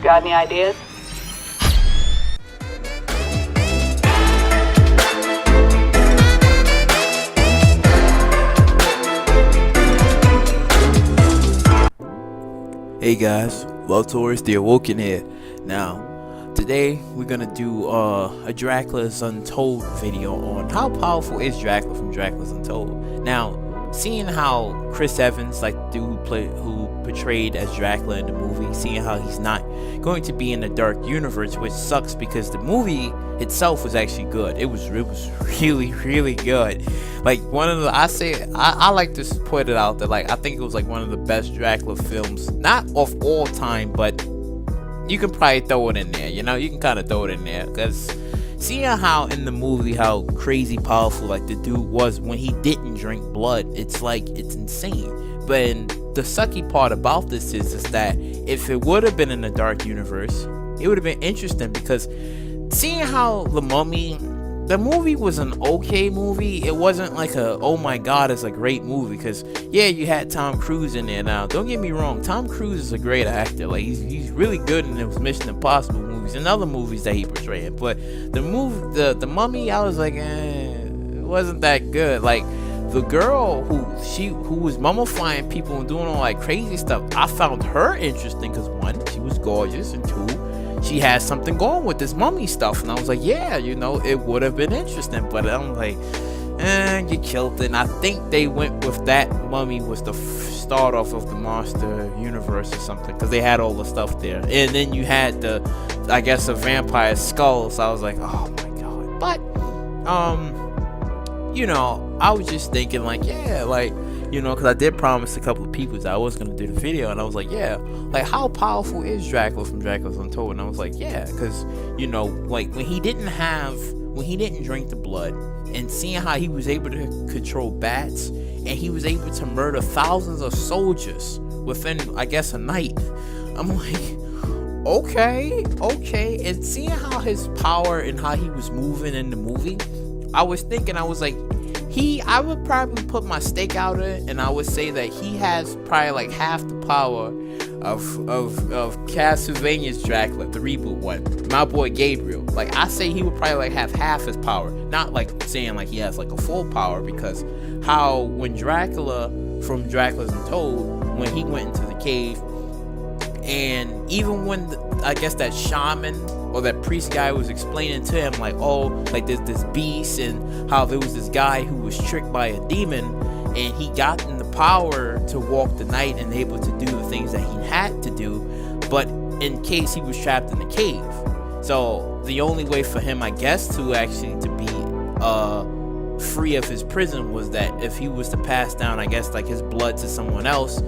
Got any ideas? Hey guys, VALTORIOUS the Awoken here. Now, today we're gonna do a Dracula's Untold video on how powerful is Dracula from Dracula's Untold. Now, seeing how Chris Evans, like the dude who portrayed as Dracula in the movie, seeing how he's not going to be in the dark universe, which sucks because the movie itself was actually good. It was really good. Like one of the, I like to put it out there, like I think it was like one of the best Dracula films, not of all time, but you can probably throw it in there. You know, you can kind of throw it in there because seeing how in the movie how crazy powerful like the dude was when he didn't drink blood, it's like it's insane. But the sucky part about this is that if it would have been in the dark universe, it would have been interesting because seeing how the movie was an okay movie. It wasn't like a oh my god it's a great movie, because yeah, you had Tom Cruise in there. Now don't get me wrong, Tom Cruise is a great actor. Like he's really good in those Mission Impossible movies and other movies that he portrayed. But the Mummy, I was like, it wasn't that good. Like the girl who was mummifying people and doing all like crazy stuff, I found her interesting because one, she was gorgeous, and two, she has something going with this mummy stuff. And I was like, yeah, you know, it would have been interesting. But I'm like, you killed it. And I think they went with that mummy was the start off of the monster universe or something, because they had all the stuff there. And then you had I guess a vampire skull. So I was like, oh my god. But you know, I was just thinking like, yeah, like, you know, because I did promise a couple of people that I was going to do the video, and I was like, yeah, like how powerful is Dracula from Dracula's Untold? And I was like, yeah, because, you know, like when he didn't drink the blood, and seeing how he was able to control bats, and he was able to murder thousands of soldiers within, I guess, a night, I'm like, okay, and seeing how his power and how he was moving in the movie, I was like, I would probably put my stake out there, and I would say that he has probably like half the power of Castlevania's Dracula, the reboot one, my boy Gabriel. Like I say he would probably like have half his power, not like saying like he has like a full power, because how when Dracula from Dracula's Untold, when he went into the cave, and even when I guess that shaman or that priest guy was explaining to him like, oh, like there's this beast, and how there was this guy who was tricked by a demon, and he got in the power to walk the night and able to do the things that he had to do, but in case he was trapped in the cave. So the only way for him, I guess, to actually to be free of his prison was that if he was to pass down, I guess, like his blood to someone else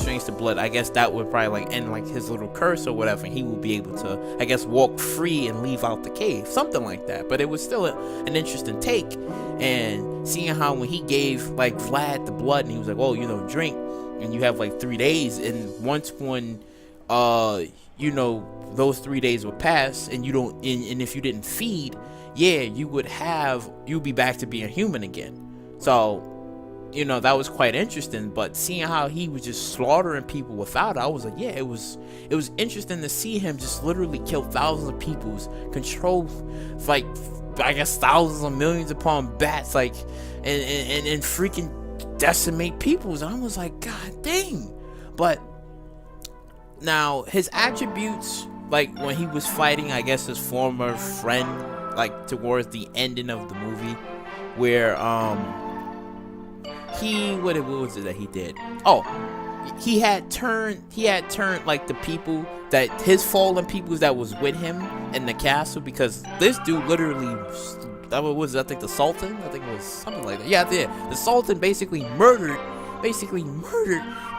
drinks the blood, I guess that would probably like end like his little curse or whatever, and he would be able to, I guess, walk free and leave out the cave, something like that. But it was still an interesting take. And seeing how when he gave like Vlad the blood, and he was like, oh, you know, drink, and you have like 3 days, and once when you know, those 3 days would pass, and you don't, and if you didn't feed, yeah, you'd be back to being human again. So, you know, that was quite interesting. But seeing how he was just slaughtering people without it, I was like, yeah, it was interesting to see him just literally kill thousands of people, control like, I guess, thousands of millions upon bats, like, and freaking decimate peoples. And I was like, god dang. But now his attributes, like when he was fighting, I guess, his former friend, like towards the ending of the movie, where what was it that he did? Oh, he had turned like the people that his fallen peoples that was with him in the castle, because this dude literally, that was, I think, the Sultan, I think it was something like that. Yeah, the Sultan basically murdered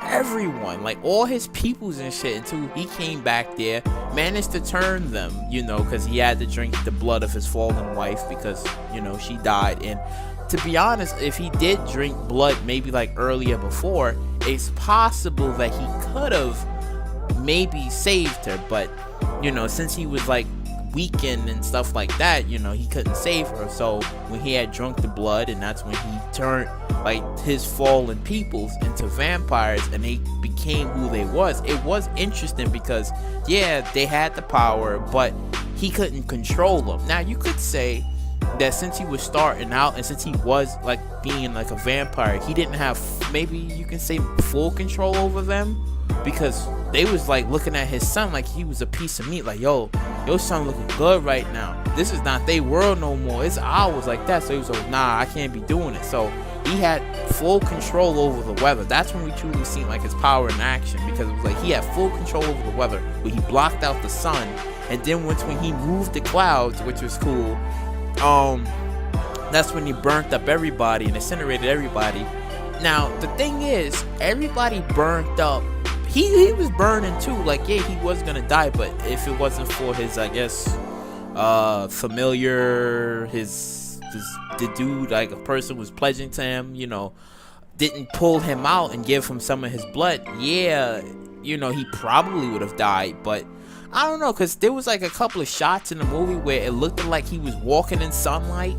everyone, like all his peoples and shit, until he came back there, managed to turn them, you know, because he had to drink the blood of his fallen wife, because, you know, she died. And to be honest, if he did drink blood maybe like earlier before, it's possible that he could have maybe saved her. But, you know, since he was like weakened and stuff like that, you know, he couldn't save her. So when he had drunk the blood, and that's when he turned like his fallen peoples into vampires, and they became who they was. It was interesting because yeah, they had the power, but he couldn't control them. Now you could say that since he was starting out and since he was like being like a vampire, he didn't have, maybe you can say, full control over them, because they was like looking at his son like he was a piece of meat, like, yo, your son looking good right now, this is not their world no more, it's ours, like that. So he was like, nah, I can't be doing it. So he had full control over the weather. That's when we truly seen like his power in action, because it was like he had full control over the weather, where he blocked out the sun. And then once when he moved the clouds, which was cool, that's when he burnt up everybody and incinerated everybody. Now the thing is, everybody burnt up. He was burning too. Like, yeah, he was gonna die, but if it wasn't for his, I guess, familiar, the dude, like a person was pledging to him, you know, didn't pull him out and give him some of his blood, yeah, you know, he probably would have died. But I don't know, because there was like a couple of shots in the movie where it looked like he was walking in sunlight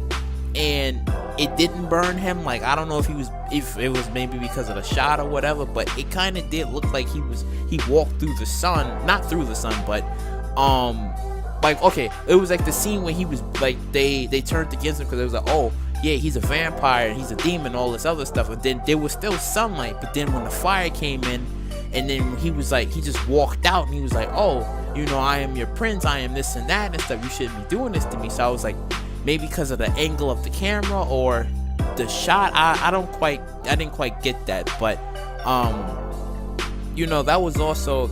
and it didn't burn him. Like, I don't know if it was maybe because of the shot or whatever, but it kind of did look like he walked through the sun, not through the sun, but like, okay, it was like the scene when he was like, they turned against him because it was like, oh yeah, he's a vampire, he's a demon, all this other stuff. And then there was still sunlight, but then when the fire came in, and then he was like, he just walked out and he was like, oh, you know, I am your prince, I am this and that and stuff, you shouldn't be doing this to me. So I was like, maybe because of the angle of the camera or the shot, I didn't quite get that. But you know, that was also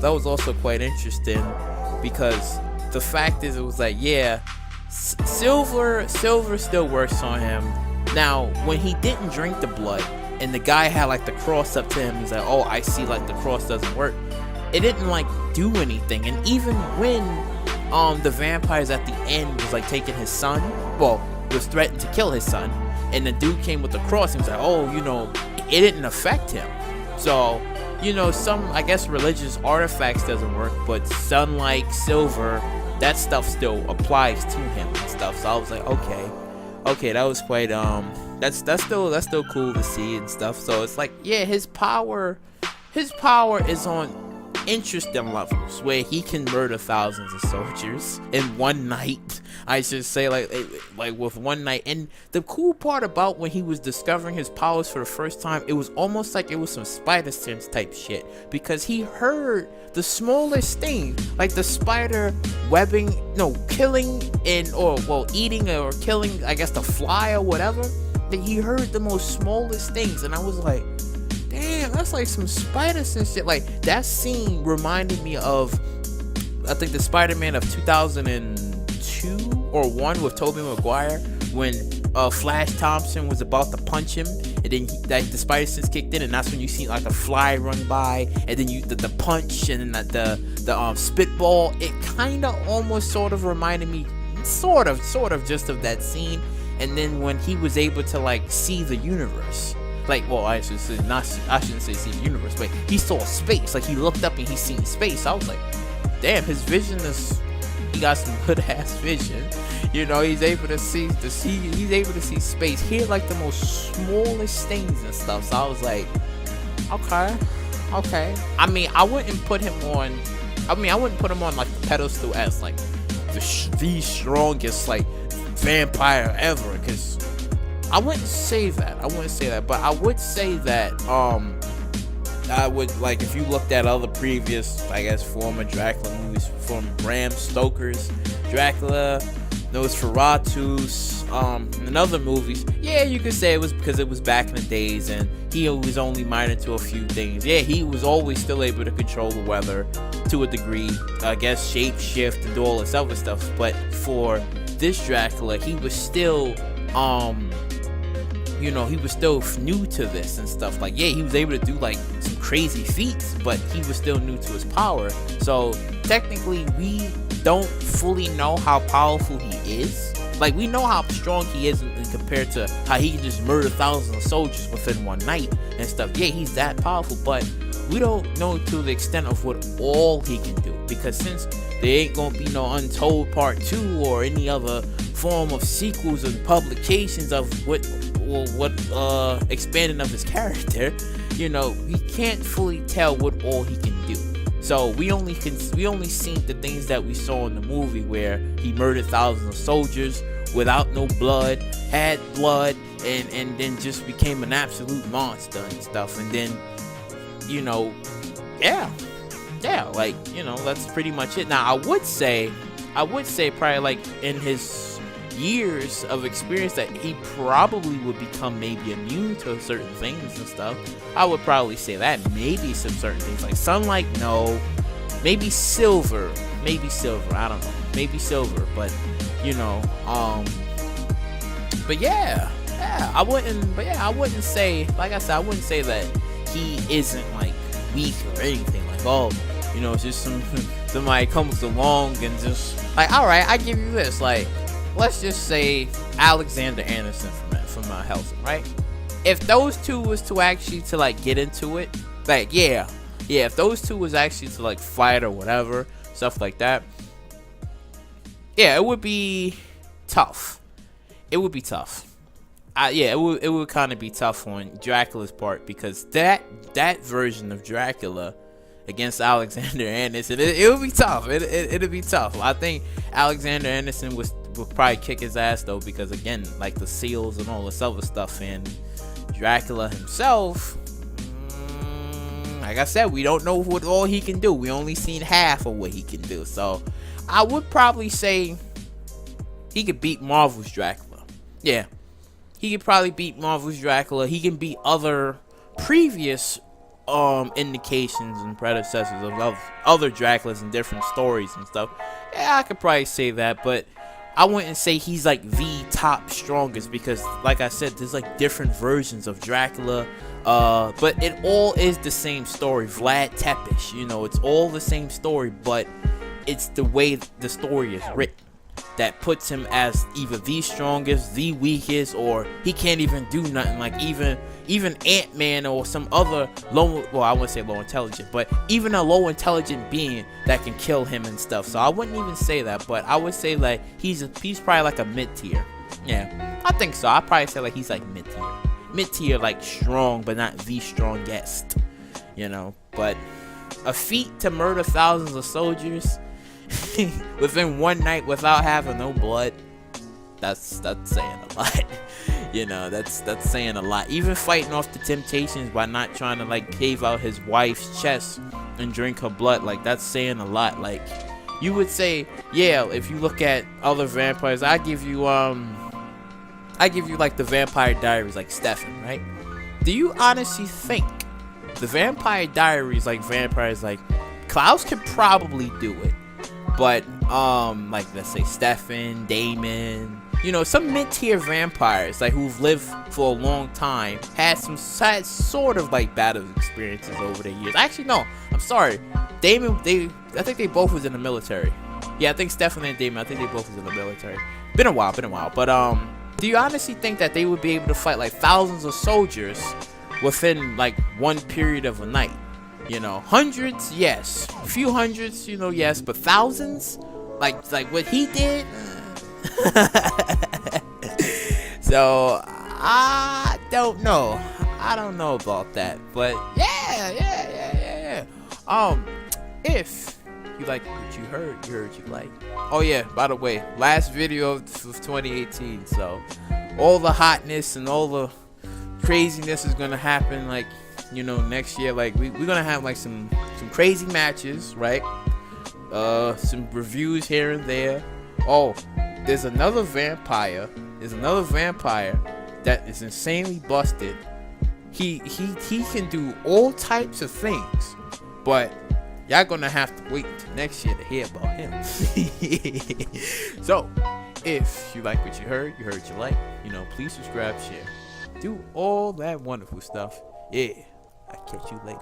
quite interesting, because the fact is, it was like, yeah, Silver still works on him. Now when he didn't drink the blood and the guy had like the cross up to him, he's like, oh, I see, like the cross doesn't work. It didn't like do anything. And even when the vampires at the end was like taking his son, well, was threatened to kill his son, and the dude came with the cross and was like, oh, you know, it didn't affect him. So, you know, some, I guess, religious artifacts doesn't work, but sunlight, silver, that stuff still applies to him and stuff. So I was like, okay, that was quite that's still cool to see and stuff. So it's like, yeah, his power is on interesting levels where he can murder thousands of soldiers in one night. I should say, like with one night. And the cool part about when he was discovering his powers for the first time, it was almost like it was some spider sense type shit, because he heard the smallest thing, like the spider webbing, no, killing eating or killing, I guess, the fly or whatever. That he heard the most smallest things, and I was like, damn, that's like some spider sense shit. Like, that scene reminded me of, I think, the Spider-Man of 2002 or 1 with Tobey Maguire, when Flash Thompson was about to punch him, and then the spider sense kicked in, and that's when you see like a fly run by, and then the punch, and then the spitball. It kind of almost sort of reminded me, sort of just of that scene. And then when he was able to like see the universe, like, well, I shouldn't say see the universe, but he saw space. Like, he looked up and he seen space. I was like, damn, his vision he got some good ass vision. You know, he's able to see space, hear like the most smallest things and stuff. So I was like, okay. I mean, I wouldn't put him on like the pedestal as like the strongest like vampire ever, because I wouldn't say that, but I would say that I would, like, if you looked at other previous, I guess, former Dracula movies from Bram Stoker's Dracula, Nosferatu's, and other movies, yeah, you could say it was because it was back in the days and he was only minor to a few things. Yeah, he was always still able to control the weather to a degree, I guess, shape shift and do all this other stuff. But for this Dracula, he was still he was still new to this and stuff. Like, yeah, he was able to do like some crazy feats, but he was still new to his power. So technically, we don't fully know how powerful he is. Like, we know how strong he is compared to how he can just murder thousands of soldiers within one night and stuff. Yeah, he's that powerful, but we don't know to the extent of what all he can do, because since there ain't gonna be no Untold Part 2 or any other form of sequels and publications of what expanding of his character, you know, we can't fully tell what all he can do. So we only seen the things that we saw in the movie, where he murdered thousands of soldiers without no blood, had blood, and then just became an absolute monster and stuff. And then, you know, yeah, like, you know, that's pretty much it. Now I would say probably like in his years of experience that he probably would become maybe immune to certain things and stuff. I would probably say that. Maybe some certain things like sunlight, no. Maybe silver, I don't know, maybe silver. But you know, but yeah, I wouldn't say, like I said, I wouldn't say that he isn't like weak or anything. Like, oh, you know, it's just somebody comes along and just like, all right, I give you this. Like, let's just say Alexander Anderson from Helsing, right? If those two was to actually to like get into it, like yeah, if those two was actually to like fight or whatever, stuff like that, yeah, it would be tough. It would be tough. It would kind of be tough on Dracula's part, because that version of Dracula against Alexander Anderson, it would be tough. It'd be tough. I think Alexander Anderson would probably kick his ass though, because again, like the seals and all this other stuff, and Dracula himself, like I said, we don't know what all he can do. We only seen half of what he can do. So I would probably say he could beat Marvel's Dracula. Yeah, he could probably beat Marvel's Dracula. He can beat other previous indications and predecessors of other Draculas and different stories and stuff. Yeah, I could probably say that, but I wouldn't say he's like the top strongest, because like I said, there's like different versions of Dracula, but it all is the same story. Vlad Tepes, you know, it's all the same story, but it's the way the story is written that puts him as either the strongest, the weakest, or he can't even do nothing. Like even Ant-Man or some other I wouldn't say low intelligent, but even a low intelligent being that can kill him and stuff. So I wouldn't even say that, but I would say like he's probably like a mid-tier. Yeah, I think so. I'd probably say like he's like mid-tier, like strong, but not the strongest, you know. But a feat to murder thousands of soldiers within one night without having no blood, that's saying a lot. You know, that's saying a lot. Even fighting off the temptations by not trying to like cave out his wife's chest and drink her blood, like that's saying a lot. Like you would say, yeah, if you look at other vampires, I give you like the Vampire Diaries, like Stefan, right? Do you honestly think the Vampire Diaries, like vampires, like Klaus could probably do it, but like let's say Stefan, Damon, you know, some mid-tier vampires like who've lived for a long time had sort of like bad experiences over the years. Actually, no, I'm sorry, Damon, I think they both was in the military. Yeah, I think Stefan and Damon, I think they both was in the military. Been a while, but do you honestly think that they would be able to fight like thousands of soldiers within like one period of a night? You know, hundreds, yes. A few hundreds, you know, yes. But thousands, like what he did. So I don't know. I don't know about that. But yeah. If you like what you heard you like. Oh yeah, by the way, last video of 2018. So all the hotness and all the craziness is gonna happen, like, you know, next year. Like we're gonna have like some crazy matches, right? Some reviews here and there. Oh, there's another vampire that is insanely busted. He can do all types of things, but y'all gonna have to wait until next year to hear about him. So if you like what you heard you like, you know, please subscribe, share, do all that wonderful stuff. Yeah, I'll catch you later.